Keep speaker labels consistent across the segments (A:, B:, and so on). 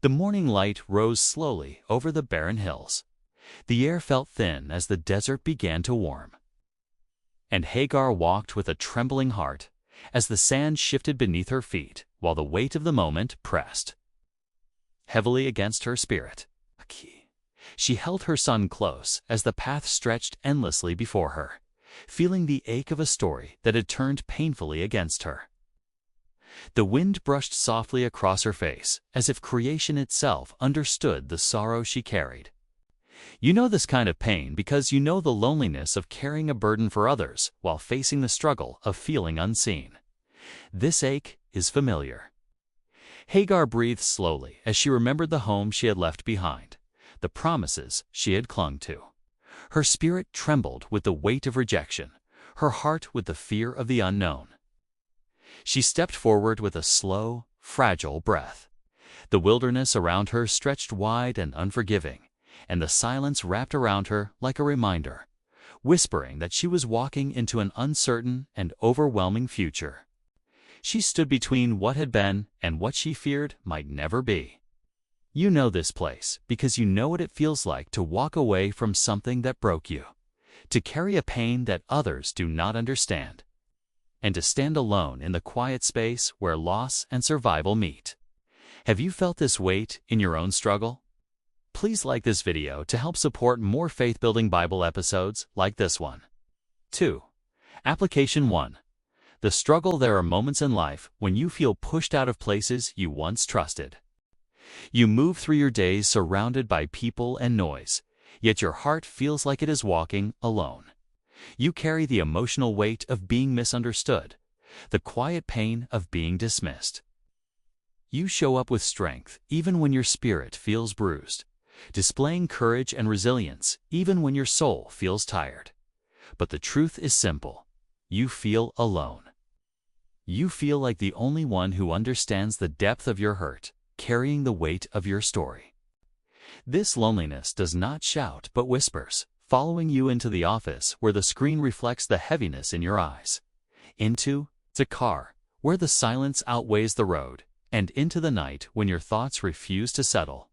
A: The morning light rose slowly over the barren hills. The air felt thin as the desert began to warm. And Hagar walked with a trembling heart as the sand shifted beneath her feet while the weight of the moment pressed heavily against her spirit. She held her son close as the path stretched endlessly before her, feeling the ache of a story that had turned painfully against her. The wind brushed softly across her face, as if creation itself understood the sorrow she carried. You know this kind of pain because you know the loneliness of carrying a burden for others while facing the struggle of feeling unseen. This ache is familiar. Hagar breathed slowly as she remembered the home she had left behind, the promises she had clung to. Her spirit trembled with the weight of rejection, her heart with the fear of the unknown. She stepped forward with a slow, fragile breath. The wilderness around her stretched wide and unforgiving, and the silence wrapped around her like a reminder, whispering that she was walking into an uncertain and overwhelming future. She stood between what had been and what she feared might never be. You know this place because you know what it feels like to walk away from something that broke you, to carry a pain that others do not understand, and to stand alone in the quiet space where loss and survival meet. Have you felt this weight in your own struggle? Please like this video to help support more faith-building Bible episodes like this one. 2. Application 1. The struggle. There are moments in life when you feel pushed out of places you once trusted. You move through your days surrounded by people and noise, yet your heart feels like it is walking alone. You carry the emotional weight of being misunderstood, the quiet pain of being dismissed. You show up with strength even when your spirit feels bruised, displaying courage and resilience even when your soul feels tired. But the truth is simple. You feel alone. You feel like the only one who understands the depth of your hurt, carrying the weight of your story. This loneliness does not shout but whispers, following you into the office where the screen reflects the heaviness in your eyes, into the car where the silence outweighs the road, and into the night when your thoughts refuse to settle.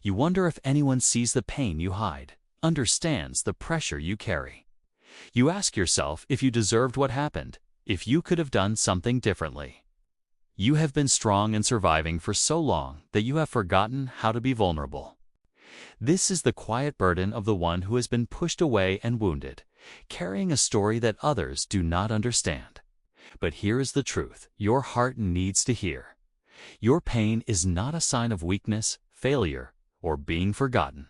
A: You wonder if anyone sees the pain you hide, understands the pressure you carry. You ask yourself if you deserved what happened, if you could have done something differently. You have been strong and surviving for so long that you have forgotten how to be vulnerable. This is the quiet burden of the one who has been pushed away and wounded, carrying a story that others do not understand. But here is the truth your heart needs to hear. Your pain is not a sign of weakness, failure, or being forgotten.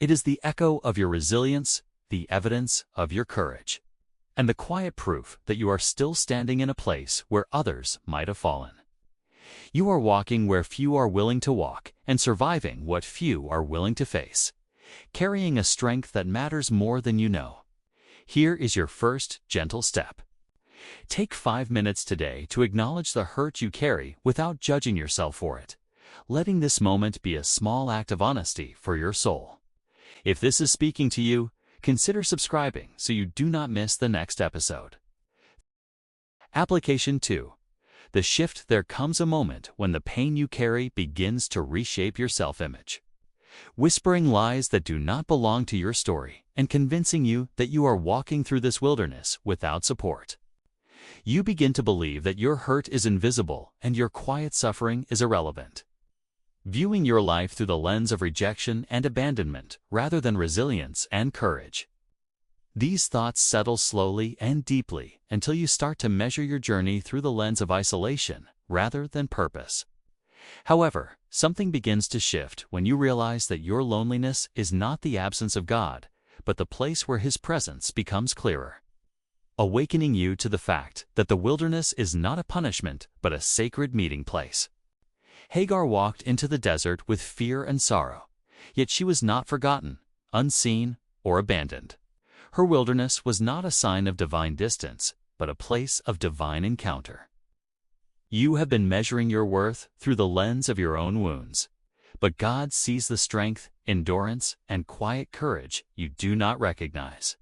A: It is the echo of your resilience, the evidence of your courage, and the quiet proof that you are still standing in a place where others might have fallen. You are walking where few are willing to walk and surviving what few are willing to face, carrying a strength that matters more than you know. Here is your first gentle step. Take 5 minutes today to acknowledge the hurt you carry without judging yourself for it, letting this moment be a small act of honesty for your soul. If this is speaking to you, consider subscribing so you do not miss the next episode. Application 2. The shift. There comes a moment when the pain you carry begins to reshape your self-image, whispering lies that do not belong to your story and convincing you that you are walking through this wilderness without support. You begin to believe that your hurt is invisible and your quiet suffering is irrelevant, viewing your life through the lens of rejection and abandonment rather than resilience and courage. These thoughts settle slowly and deeply until you start to measure your journey through the lens of isolation rather than purpose. However, something begins to shift when you realize that your loneliness is not the absence of God, but the place where His presence becomes clearer, awakening you to the fact that the wilderness is not a punishment but a sacred meeting place. Hagar walked into the desert with fear and sorrow, yet she was not forgotten, unseen, or abandoned. Her wilderness was not a sign of divine distance, but a place of divine encounter. You have been measuring your worth through the lens of your own wounds, but God sees the strength, endurance, and quiet courage you do not recognize.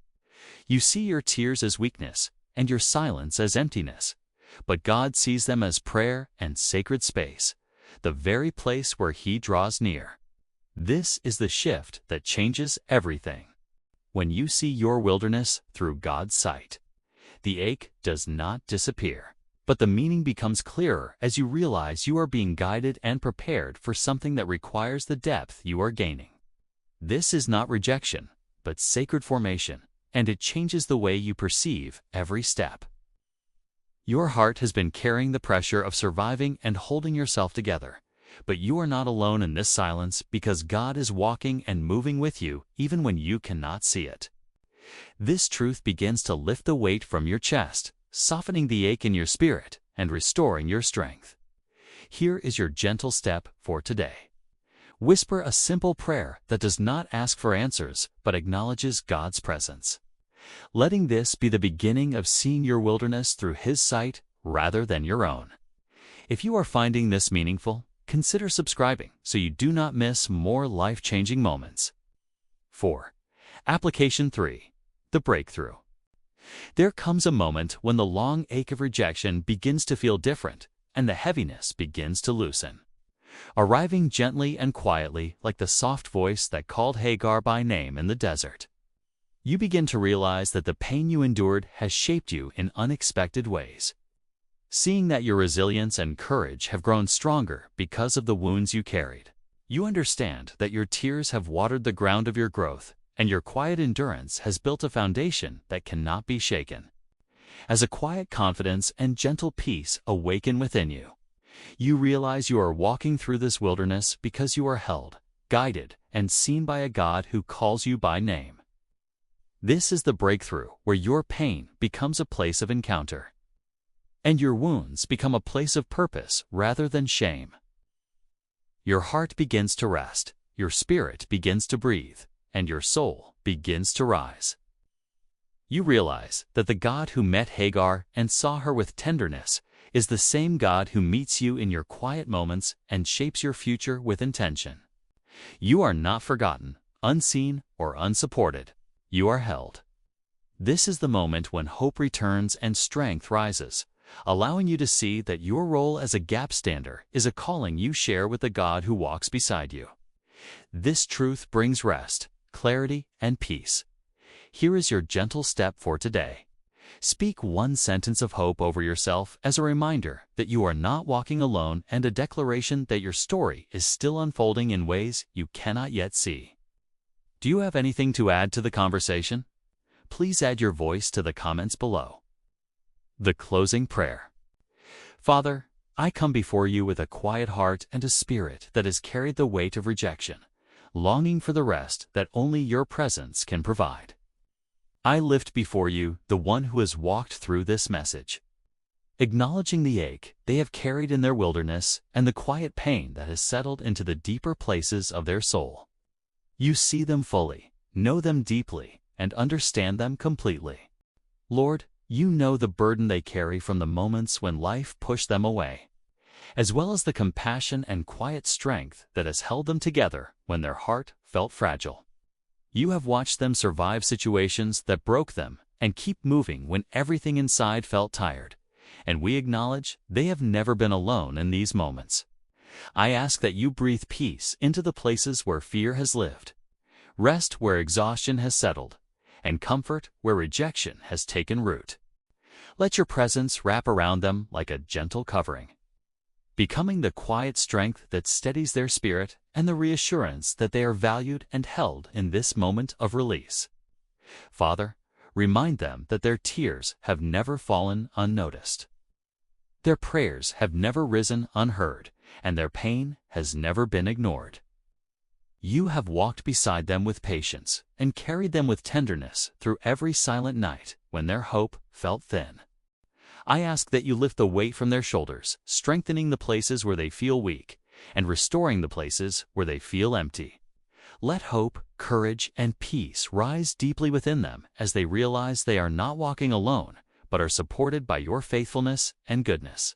A: You see your tears as weakness and your silence as emptiness, but God sees them as prayer and sacred space, the very place where He draws near. This is the shift that changes everything. When you see your wilderness through God's sight, the ache does not disappear, but the meaning becomes clearer as you realize you are being guided and prepared for something that requires the depth you are gaining. This is not rejection, but sacred formation, and it changes the way you perceive every step. Your heart has been carrying the pressure of surviving and holding yourself together, but you are not alone in this silence because God is walking and moving with you even when you cannot see it. This truth begins to lift the weight from your chest, softening the ache in your spirit and restoring your strength. Here is your gentle step for today. Whisper a simple prayer that does not ask for answers but acknowledges God's presence, letting this be the beginning of seeing your wilderness through His sight rather than your own. If you are finding this meaningful, consider subscribing so you do not miss more life-changing moments. 4. Application 3. The breakthrough. There comes a moment when the long ache of rejection begins to feel different and the heaviness begins to loosen, arriving gently and quietly like the soft voice that called Hagar by name in the desert. You begin to realize that the pain you endured has shaped you in unexpected ways. Seeing that your resilience and courage have grown stronger because of the wounds you carried, you understand that your tears have watered the ground of your growth, and your quiet endurance has built a foundation that cannot be shaken. As a quiet confidence and gentle peace awaken within you, you realize you are walking through this wilderness because you are held, guided, and seen by a God who calls you by name. This is the breakthrough where your pain becomes a place of encounter, and your wounds become a place of purpose rather than shame. Your heart begins to rest, your spirit begins to breathe, and your soul begins to rise. You realize that the God who met Hagar and saw her with tenderness is the same God who meets you in your quiet moments and shapes your future with intention. You are not forgotten, unseen, or unsupported. You are held. This is the moment when hope returns and strength rises, allowing you to see that your role as a gap stander is a calling you share with the God who walks beside you. This truth brings rest, clarity, and peace. Here is your gentle step for today. Speak one sentence of hope over yourself as a reminder that you are not walking alone and a declaration that your story is still unfolding in ways you cannot yet see. Do you have anything to add to the conversation? Please add your voice to the comments below. The closing prayer. Father, I come before you with a quiet heart and a spirit that has carried the weight of rejection, longing for the rest that only your presence can provide. I lift before you the one who has walked through this message, acknowledging the ache they have carried in their wilderness and the quiet pain that has settled into the deeper places of their soul. You see them fully, know them deeply, and understand them completely. Lord, you know the burden they carry from the moments when life pushed them away, as well as the compassion and quiet strength that has held them together when their heart felt fragile. You have watched them survive situations that broke them and keep moving when everything inside felt tired, and we acknowledge they have never been alone in these moments. I ask that you breathe peace into the places where fear has lived, rest where exhaustion has settled, and comfort where rejection has taken root. Let your presence wrap around them like a gentle covering, becoming the quiet strength that steadies their spirit and the reassurance that they are valued and held in this moment of release. Father, remind them that their tears have never fallen unnoticed. Their prayers have never risen unheard, and their pain has never been ignored. You have walked beside them with patience and carried them with tenderness through every silent night when their hope felt thin. I ask that you lift the weight from their shoulders, strengthening the places where they feel weak and restoring the places where they feel empty. Let hope, courage, and peace rise deeply within them as they realize they are not walking alone, but are supported by your faithfulness and goodness.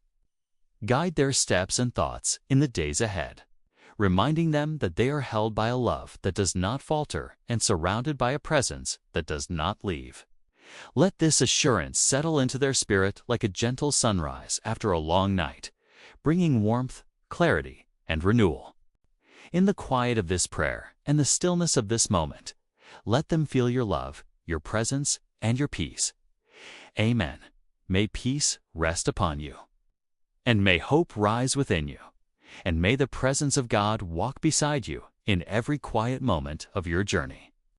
A: Guide their steps and thoughts in the days ahead, reminding them that they are held by a love that does not falter and surrounded by a presence that does not leave. Let this assurance settle into their spirit like a gentle sunrise after a long night, bringing warmth, clarity, and renewal. In the quiet of this prayer and the stillness of this moment, let them feel your love, your presence, and your peace. Amen. May peace rest upon you. And may hope rise within you. And may the presence of God walk beside you in every quiet moment of your journey.